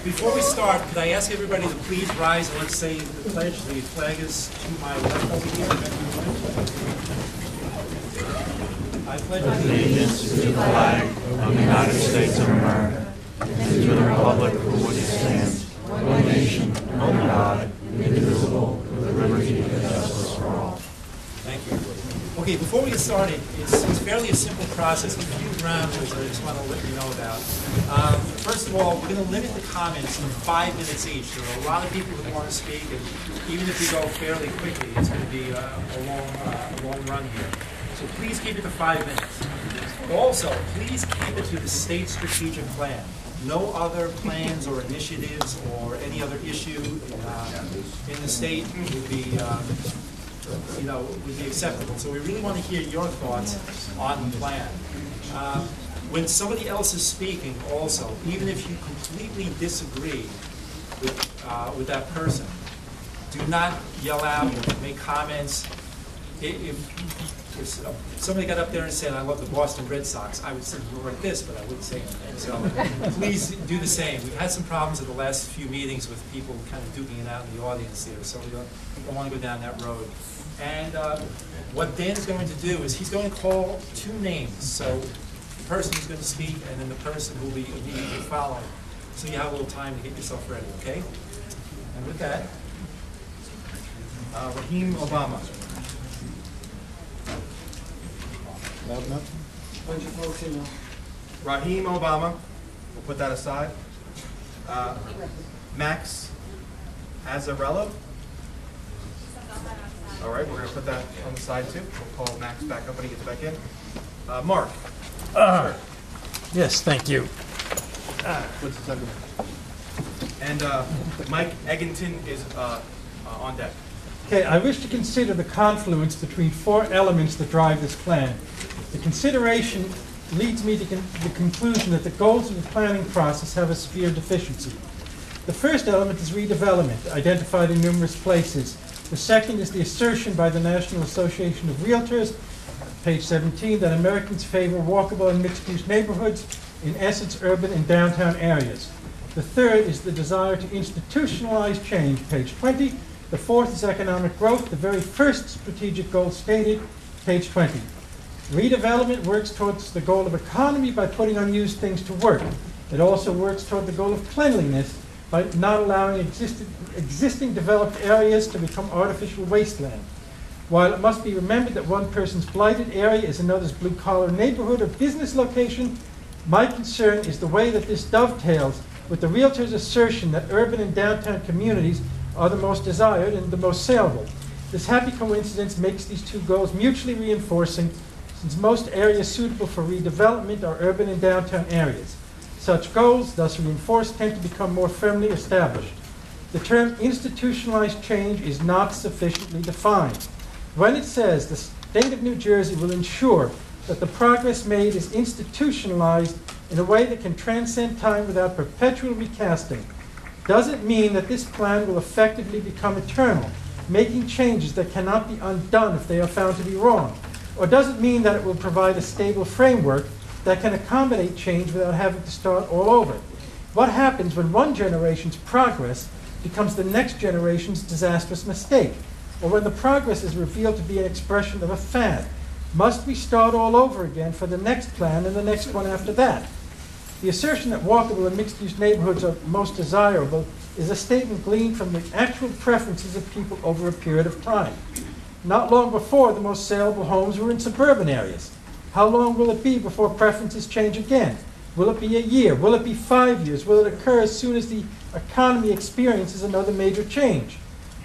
Before we start, could I ask everybody to please rise and let's say the pledge. The flag is to my left over here. I pledge allegiance to the flag of the United States of America and to the republic for which it stands, one nation, under God, indivisible, with liberty and justice for all. Thank you. Okay, before we get started, it's fairly a simple process. A few ground rules I just want to let you know about. First of all, we're going to limit the comments to 5 minutes each. There are a lot of people who want to speak, and even if we go fairly quickly, it's going to be a long run here. So please keep it to 5 minutes. Also, please keep it to the state strategic plan. No other plans or initiatives or any other issue in the state would be would be acceptable. So we really want to hear your thoughts on the plan. When somebody else is speaking also, even if you completely disagree with that person, do not yell out or make comments. If somebody got up there and said, I love the Boston Red Sox, I would say more like this, but I wouldn't say anything. So please do the same. We've had some problems at the last few meetings with people kind of duking it out in the audience there, so we don't want to go down that road. And what Dan's going to do is he's going to call 2 names. So the person who's going to speak and then the person who will be immediately following. So you have a little time to get yourself ready, okay? And with that, Raheem Obama. Raheem Obama, we'll put that aside. Max Azzarello. All right, we're going to put that on the side too. We'll call Max back up when he gets back in. Mark. Sure. Yes, thank you. What's the second one? And Mike Egginton is on deck. Okay, I wish to consider the confluence between 4 elements that drive this plan. The consideration leads me to the conclusion that the goals of the planning process have a severe deficiency. The first element is redevelopment, identified in numerous places. The second is the assertion by the National Association of Realtors, page 17, that Americans favor walkable and mixed-use neighborhoods, in essence urban and downtown areas. The third is the desire to institutionalize change, page 20. The fourth is economic growth, the very first strategic goal stated, page 20. Redevelopment works towards the goal of economy by putting unused things to work. It also works toward the goal of cleanliness by not allowing existing developed areas to become artificial wasteland. While it must be remembered that one person's blighted area is another's blue-collar neighborhood or business location, my concern is the way that this dovetails with the realtor's assertion that urban and downtown communities are the most desired and the most saleable. This happy coincidence makes these 2 goals mutually reinforcing, since most areas suitable for redevelopment are urban and downtown areas. Such goals, thus reinforced, tend to become more firmly established. The term institutionalized change is not sufficiently defined. When it says the state of New Jersey will ensure that the progress made is institutionalized in a way that can transcend time without perpetual recasting, does it mean that this plan will effectively become eternal, making changes that cannot be undone if they are found to be wrong? Or does it mean that it will provide a stable framework that can accommodate change without having to start all over? What happens when one generation's progress becomes the next generation's disastrous mistake? Or when the progress is revealed to be an expression of a fad? Must we start all over again for the next plan and the next one after that? The assertion that walkable and mixed-use neighborhoods are most desirable is a statement gleaned from the actual preferences of people over a period of time. Not long before, the most saleable homes were in suburban areas. How long will it be before preferences change again? Will it be a year? Will it be 5 years? Will it occur as soon as the economy experiences another major change?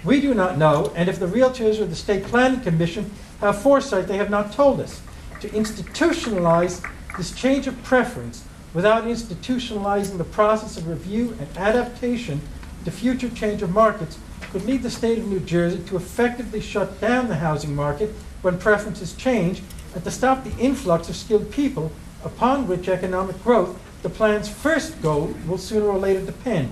We do not know, and if the realtors or the State Planning Commission have foresight, they have not told us. To institutionalize this change of preference without institutionalizing the process of review and adaptation to future change of markets could lead the state of New Jersey to effectively shut down the housing market when preferences change and to stop the influx of skilled people upon which economic growth, the plan's first goal, will sooner or later depend.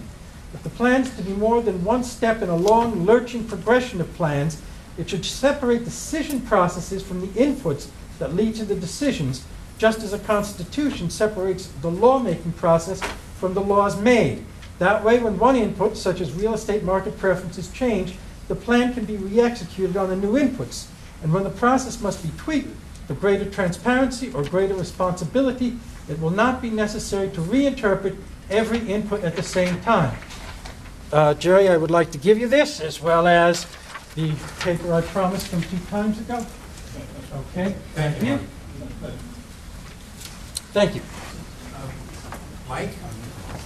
If the plan is to be more than one step in a long, lurching progression of plans, it should separate decision processes from the inputs that lead to the decisions, just as a constitution separates the lawmaking process from the laws made. That way, when one input, such as real estate market preferences, change, the plan can be re-executed on the new inputs. And when the process must be tweaked for greater transparency or greater responsibility, it will not be necessary to reinterpret every input at the same time. Jerry, I would like to give you this, as well as the paper I promised from 2 times ago. Okay, thank you. Thank you. Mike?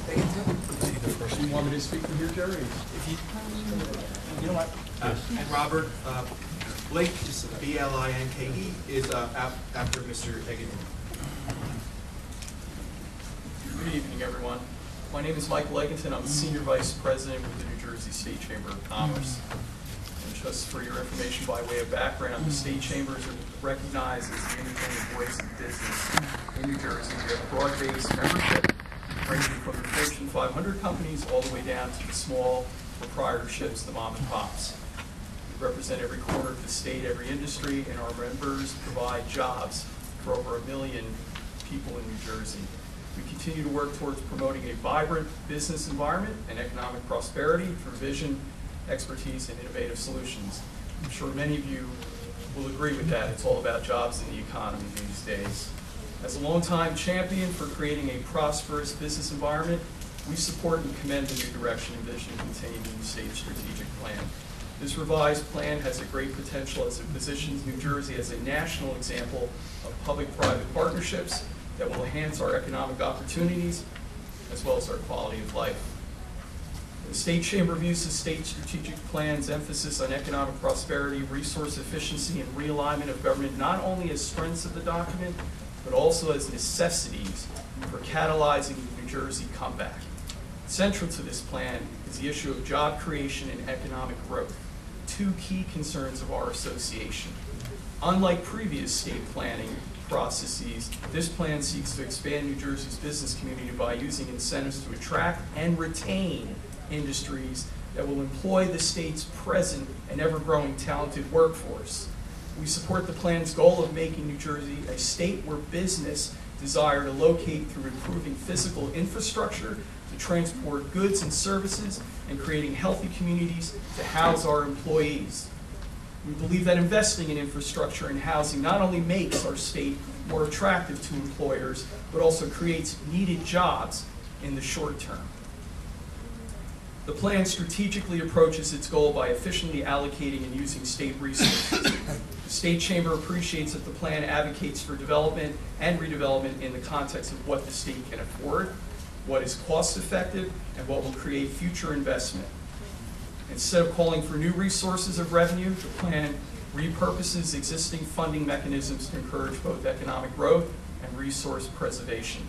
Do you want me to speak from here, Jerry? You know what? And Robert, Blake, just B-L-I-N-K-E, is after Mr. Egan. Good evening, everyone. My name is Michael Egginton. I'm the Senior Vice President with the New Jersey State Chamber of Commerce. And just for your information, by way of background, the State Chamber is recognized as the independent voice of business in New Jersey. We have a broad-based membership ranging from the Fortune 500 companies all the way down to the small proprietorships, the mom and pops. We represent every corner of the state, every industry, and our members provide jobs for over 1 million people in New Jersey. We continue to work towards promoting a vibrant business environment and economic prosperity through vision, expertise, and innovative solutions. I'm sure many of you will agree with that. It's all about jobs in the economy these days. As a longtime champion for creating a prosperous business environment, we support and commend the new direction and vision contained in the state strategic plan. This revised plan has a great potential as it positions New Jersey as a national example of public-private partnerships that will enhance our economic opportunities as well as our quality of life. The State Chamber views the state strategic plan's emphasis on economic prosperity, resource efficiency, and realignment of government not only as strengths of the document, but also as necessities for catalyzing the New Jersey comeback. Central to this plan is the issue of job creation and economic growth, 2 key concerns of our association. Unlike previous state planning processes, this plan seeks to expand New Jersey's business community by using incentives to attract and retain industries that will employ the state's present and ever-growing talented workforce. We support the plan's goal of making New Jersey a state where business desire to locate through improving physical infrastructure to transport goods and services and creating healthy communities to house our employees. We believe that investing in infrastructure and housing not only makes our state more attractive to employers, but also creates needed jobs in the short term. The plan strategically approaches its goal by efficiently allocating and using state resources. The State Chamber appreciates that the plan advocates for development and redevelopment in the context of what the state can afford, what is cost effective, and what will create future investment. Instead of calling for new resources of revenue, the plan repurposes existing funding mechanisms to encourage both economic growth and resource preservation.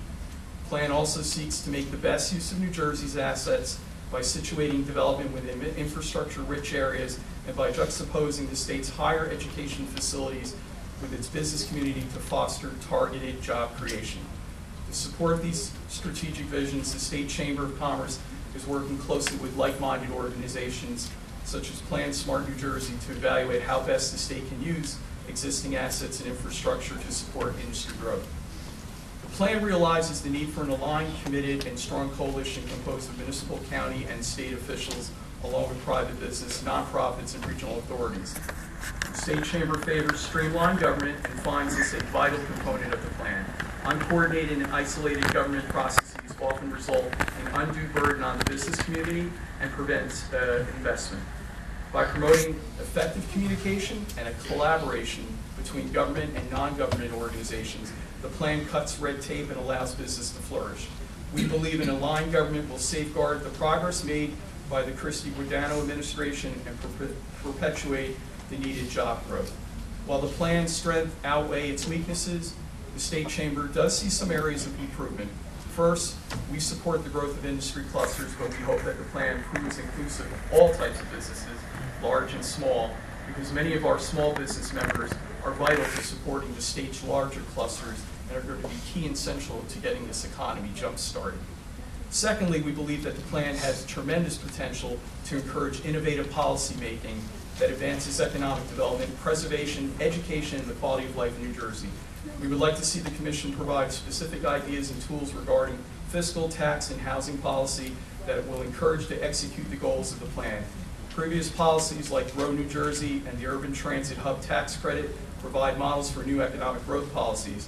The plan also seeks to make the best use of New Jersey's assets by situating development within infrastructure-rich areas and by juxtaposing the state's higher education facilities with its business community to foster targeted job creation. To support these strategic visions, the State Chamber of Commerce is working closely with like-minded organizations such as Plan Smart New Jersey to evaluate how best the state can use existing assets and infrastructure to support industry growth. The plan realizes the need for an aligned, committed, and strong coalition composed of municipal, county, and state officials, along with private business, nonprofits, and regional authorities. The State Chamber favors streamlined government and finds this a vital component of the plan. Uncoordinated and isolated government processes often result in undue burden on the business community and prevents investment. By promoting effective communication and a collaboration between government and non-government organizations, the plan cuts red tape and allows business to flourish. We believe an aligned government will safeguard the progress made by the Christie-Guadagno administration and perpetuate the needed job growth. While the plan's strength outweigh its weaknesses, the State Chamber does see some areas of improvement. First, we support the growth of industry clusters, but we hope that the plan proves inclusive of all types of businesses, large and small, because many of our small business members are vital to supporting the state's larger clusters and are going to be key and central to getting this economy jump-started. Secondly, we believe that the plan has tremendous potential to encourage innovative policymaking that advances economic development, preservation, education, and the quality of life in New Jersey. We would like to see the Commission provide specific ideas and tools regarding fiscal, tax, and housing policy that it will encourage to execute the goals of the plan. Previous policies like Grow New Jersey and the Urban Transit Hub Tax Credit provide models for new economic growth policies.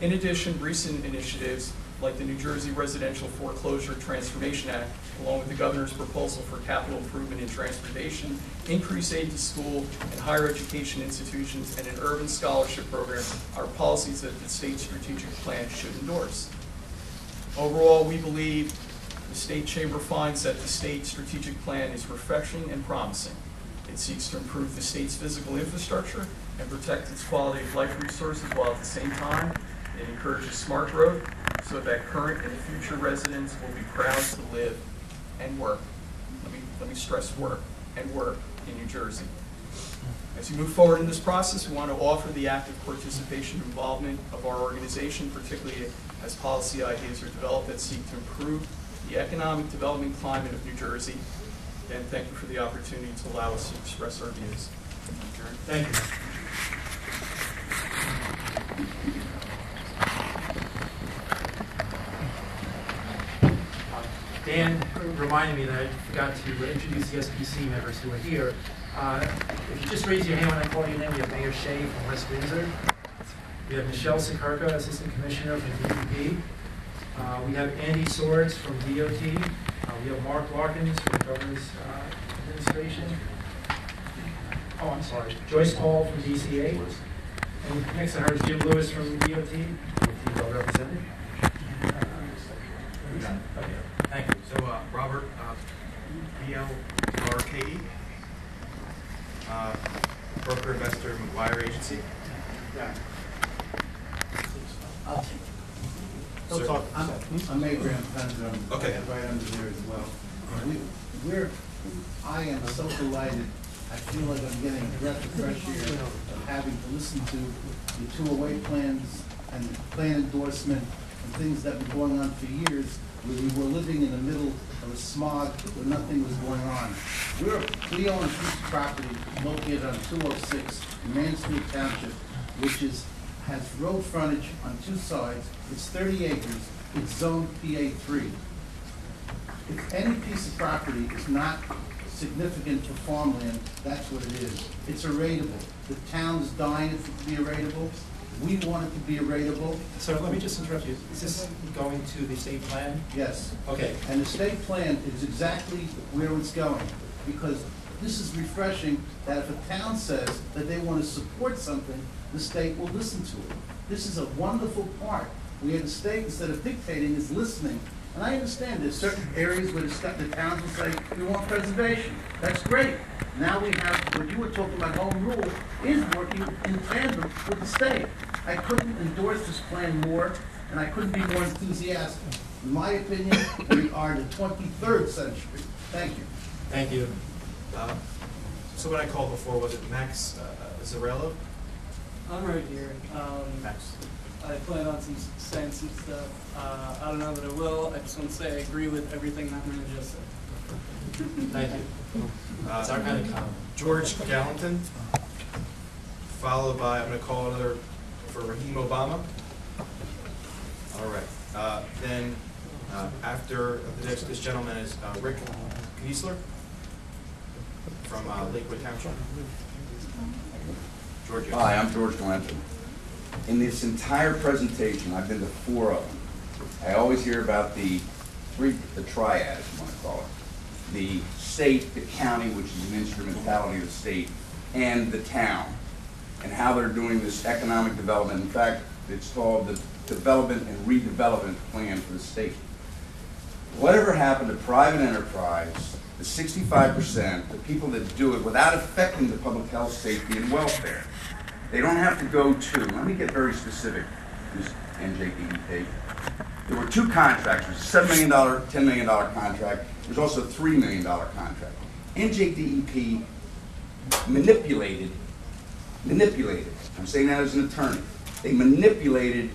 In addition, recent initiatives like the New Jersey Residential Foreclosure Transformation Act, along with the governor's proposal for capital improvement in transportation, increased aid to school and higher education institutions, and an urban scholarship program are policies that the state strategic plan should endorse. Overall, we believe the State Chamber finds that the state strategic plan is refreshing and promising. It seeks to improve the state's physical infrastructure and protect its quality of life resources, while at the same time it encourages smart growth so that current and future residents will be proud to live and work. Let me stress work and work in New Jersey. As we move forward in this process, we want to offer the active participation and involvement of our organization, particularly as policy ideas are developed that seek to improve the economic development climate of New Jersey. Again, thank you for the opportunity to allow us to express our views. Thank you. Dan reminded me that I forgot to introduce the SPC members who are here. If you just raise your hand when I call your name, we have Mayor Shea from West Windsor. We have Michelle Sikarka, Assistant Commissioner from DEP. We have Andy Swords from DOT. We have Mark Larkins from the Governor's Administration. Oh, I'm sorry. Joyce Paul from DCA. And next to her is Jim Lewis from DOT, with the representative. Okay, thank you. So, Robert, EoComplex, broker investor McGuire Agency. Yeah. Sir. Talk. I'm Abraham Fender. I'm Okay. right under there as well. I am so delighted. I feel like I'm getting a breath of fresh air of having to listen to the 208 plans and the plan endorsement and things that have been going on for years, where we were living in the middle of a smog where nothing was going on. We own a piece of property located on 206 in Mansfield Township, which has road frontage on two sides. It's 30 acres. It's zoned PA3. If any piece of property is not significant for farmland, that's what it is. It's a rateable. The town is dying for it to be a rateable. We want it to be a rateable. So let me just interrupt you. Is this going to the state plan? Yes. Okay. And the state plan is exactly where it's going, because this is refreshing that if a town says that they want to support something, the state will listen to it. This is a wonderful part. We have the state, instead of dictating, is listening. And I understand there's certain areas where the towns will say, we want preservation. That's great. Now we have, what you were talking about, home rule, is working in tandem with the state. I couldn't endorse this plan more, and I couldn't be more enthusiastic. In my opinion, we are in the 23rd century. Thank you. Thank you. So what I called before, was it Max Zarello? I'm right here. Max. I plan on saying some stuff. I don't know that I will. I just want to say I agree with everything that man just said. Thank you. It's our kind of comment. George Gallatin, followed by, I'm going to call another for Raheem Obama. All right. Then after this gentleman is Rick Kniesler from Lakewood Township. George. Hi, I'm George Gallatin. In this entire presentation, I've been to 4 of them. I always hear about the triad, if you want to call it. The state, the county, which is an instrumentality of the state, and the town, and how they're doing this economic development. In fact, it's called the Development and Redevelopment Plan for the state. Whatever happened to private enterprise, the 65%, the people that do it without affecting the public health, safety, and welfare? They don't have to go to, let me get very specific, this NJDEP. There were 2 contracts. There was a $7 million, $10 million contract. There's also a $3 million contract. NJDEP manipulated, I'm saying that as an attorney, they manipulated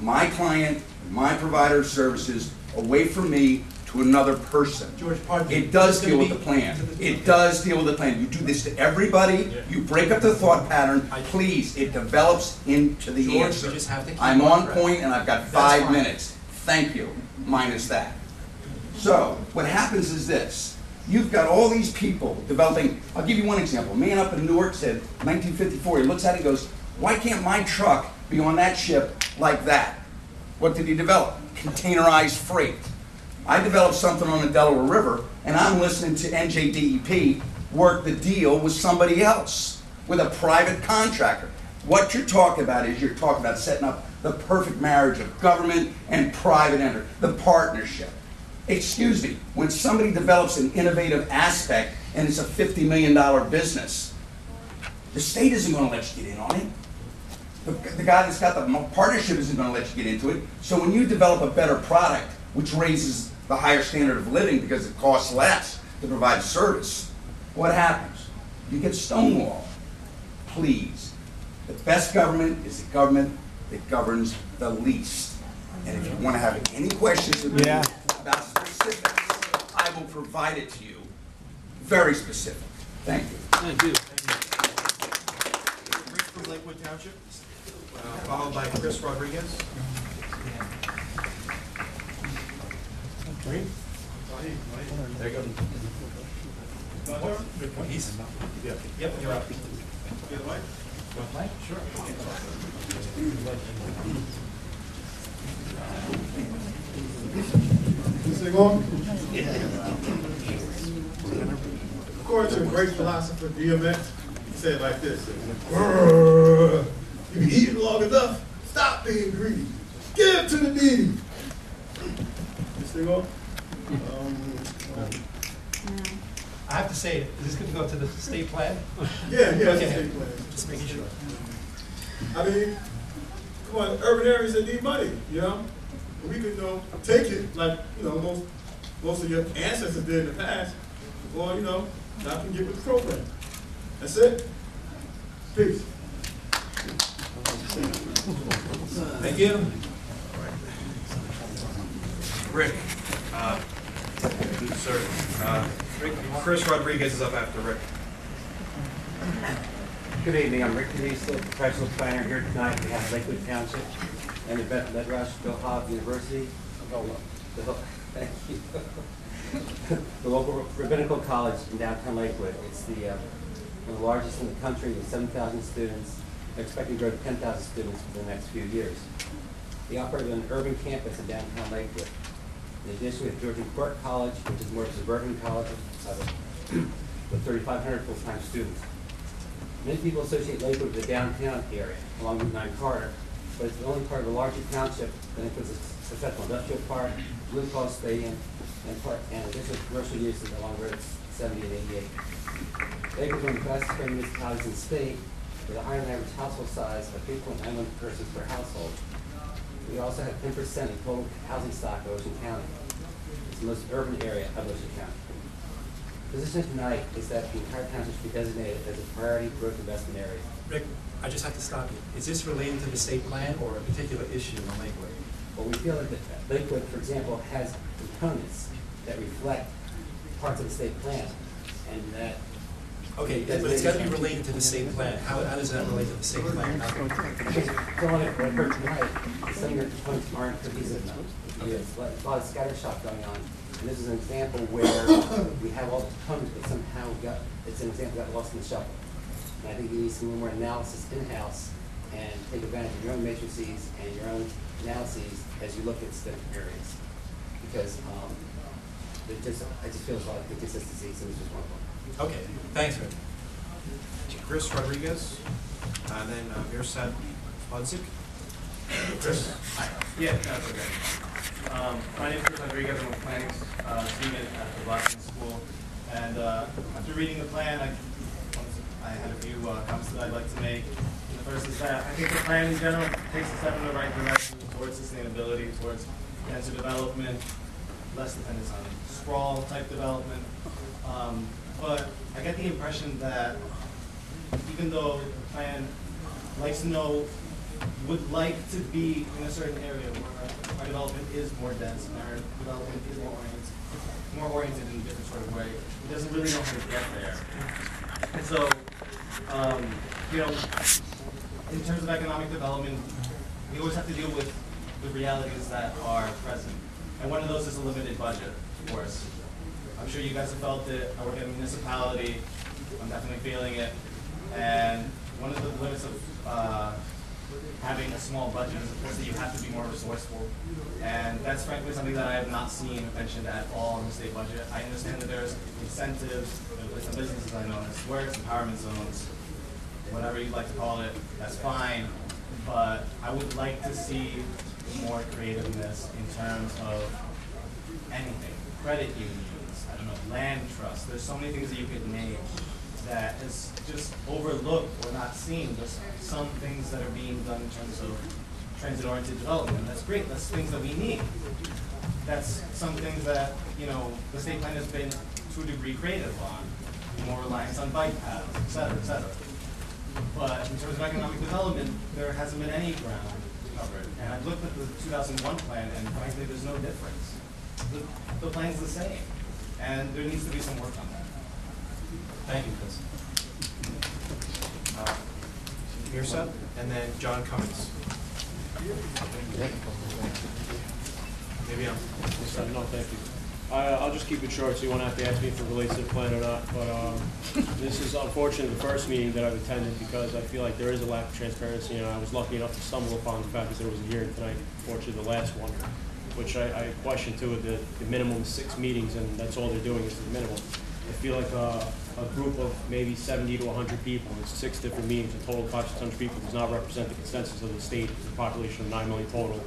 my client, my provider of services, away from me to another person. George, pardon me. It does deal with the plan. It does deal with the plan. You do this to everybody. You break up the thought pattern. Please, it develops into the George, answer. we just have to keep I'm on track. point, and I've got That's 5 fine. minutes. Thank you. Minus that. So what happens is this. You've got all these people developing. I'll give you one example. A man up in Newark said, 1954, he looks at it and goes, why can't my truck be on that ship like that? What did he develop? Containerized freight. I developed something on the Delaware River, and I'm listening to NJDEP work the deal with somebody else, with a private contractor. What you're talking about is you're talking about setting up the perfect marriage of government and private enterprise, the partnership. Excuse me, when somebody develops an innovative aspect and it's a $50 million business, the state isn't going to let you get in on it. The guy that's got the partnership isn't going to let you get into it. So when you develop a better product, which raises the higher standard of living because it costs less to provide service, what happens? You get stonewalled. Please, the best government is the government that governs the least. And if you want to have any questions with me about specifics, I will provide it to you. Very specific. Thank you. Thank you. Rick from Lakewood Township, followed by Chris Rodriguez. There you go. Yep, you're up. Mike? Sure. This thing on? According to a great philosopher, DMX, he said like this: "Grrr, you eat it long enough, stop being greedy. Give to the needy." This thing on? I have to say, is this going to go to the state plan? Yeah, it's Okay. a state plan. Just making sure. I mean, come on, urban areas that need money, you know? We could take it like, most of your ancestors did in the past, or, now can get with the program. That's it. Peace. Thank you. Rick, sir, Chris Rodriguez is up after Rick. Good evening, I'm Rick Canisa, professional planner here tonight on behalf of Lakewood Township and the Beth Ledrash Bill Hobbs University. Thank you. The local rabbinical college in downtown Lakewood. It's one of the largest in the country with 7,000 students. They're expecting to grow to 10,000 students for the next few years. They operate on an urban campus in downtown Lakewood. In addition, we have Georgian Court College, which is more of a suburban college with 3,500 full-time students. Many people associate Lakewood with the downtown area along Route 9 corridor, but it's the only part of a larger township that includes a successful industrial park, Blue Cross Stadium, and additional commercial uses along routes 70 and 88. Lakewood is one of the fastest growing municipalities in the state with a higher than average household size of 3.91 persons per household. We also have 10% of total housing stock of Ocean County. It's the most urban area of Ocean County. The position tonight is that the entire township should be designated as a priority growth investment area. Rick, I just have to stop you. Is this related to the state plan or a particular issue in Lakewood? Well, we feel that Lakewood, for example, has components that reflect parts of the state plan, and that. Okay, but it's got to be related to the state plan. How does that relate to the state plan? What I heard tonight, some of your components aren't cohesive enough. There's a lot of scattershot going on. And this is an example where we have all the components, but somehow it's an example got lost in the shuffle. And I think you need some more analysis in-house and take advantage of your own matrices and your own analyses as you look at different areas. Because I just feel there's a lot of inconsistencies, and this is one of them. Okay, thanks, Rick. Chris Rodriguez, and then Mirsad Podzik. Chris? Yeah, that's okay. My name is Chris Rodriguez. I'm a planning student at the Boston School. And after reading the plan, I had a few comments that I'd like to make. The first is that I think the plan in general takes a step in the right direction towards sustainability, towards denser development, less dependence on sprawl type development. But I get the impression that even though the plan likes to know, would like to be in a certain area where our development is more dense and our development is more oriented in a different sort of way, it doesn't really know how to get there. And so, in terms of economic development, we always have to deal with the realities that are present. And one of those is a limited budget, of course. I'm sure you guys have felt it. I work at a municipality. I'm definitely feeling it. And one of the limits of having a small budget is, of course, that you have to be more resourceful. And that's frankly something that I have not seen mentioned at all in the state budget. I understand that there's incentives, there's some businesses I know, there's works, empowerment zones, whatever you'd like to call it, that's fine. But I would like to see more creativeness in terms of anything. Credit unions, I don't know, land trusts. There's so many things that you could name that is just overlooked or not seen. There's some things that are being done in terms of transit-oriented development. That's great. That's things that we need. That's some things that, you know, the state plan has been to a degree creative on. More reliance on bike paths, et cetera, et cetera. But in terms of economic development, there hasn't been any ground covered. And I've looked at the 2001 plan, and frankly, there's no difference. The plan's the same. And there needs to be some work on that. Thank you, Chris. Mirza, and then John Cummins. Maybe I'm. No, thank you. I'll just keep it short, so you won't have to ask me if it relates to the plan or not. But this is unfortunately the first meeting that I've attended because I feel like there is a lack of transparency, and I was lucky enough to stumble upon the fact that there was a hearing tonight, fortunately the last one, which I question too, the minimum 6 meetings, and that's all they're doing is the minimum. I feel like a group of maybe 70 to 100 people, it's 6 different meetings, a total of 500-600 people, does not represent the consensus of the state, the population of 9 million total.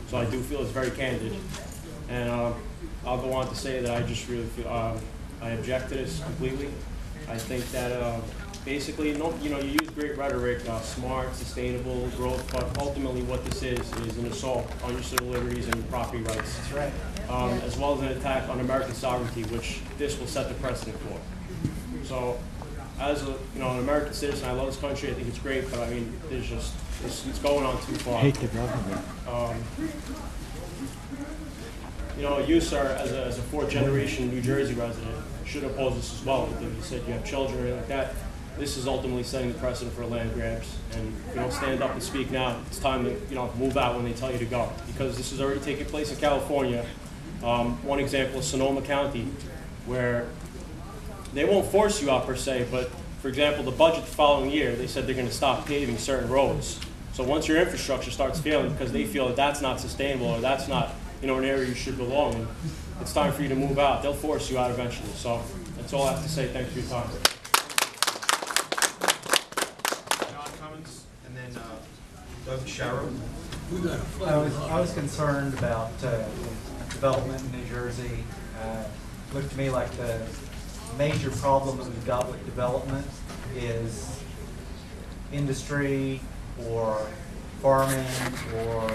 So I do feel it's very candid. And I'll go on to say that I just really feel, I object to this completely. I think that basically, you use great rhetoric, smart, sustainable, growth, but ultimately what this is an assault on your civil liberties and your property rights. That's right. As well as an attack on American sovereignty, which this will set the precedent for. So, as an American citizen, I love this country. I think it's great, but I mean, there's just it's going on too far. Hate the government. You, sir, as a 4th-generation New Jersey resident, should oppose this as well. If you said you have children or anything like that, this is ultimately setting the precedent for land grabs. And if you don't stand up and speak now, it's time to move out when they tell you to go. Because this is already taking place in California. One example is Sonoma County, where they won't force you out per se, but for example, the budget the following year, they said they're going to stop paving certain roads. So once your infrastructure starts failing because they feel that that's not sustainable or that's not an area you should belong in, it's time for you to move out. They'll force you out eventually. So that's all I have to say. Thanks for your time. John Cummins, and then Doug Sharrow. I was concerned about development in New Jersey. Looked to me like the major problem that we've got with development is industry or farming or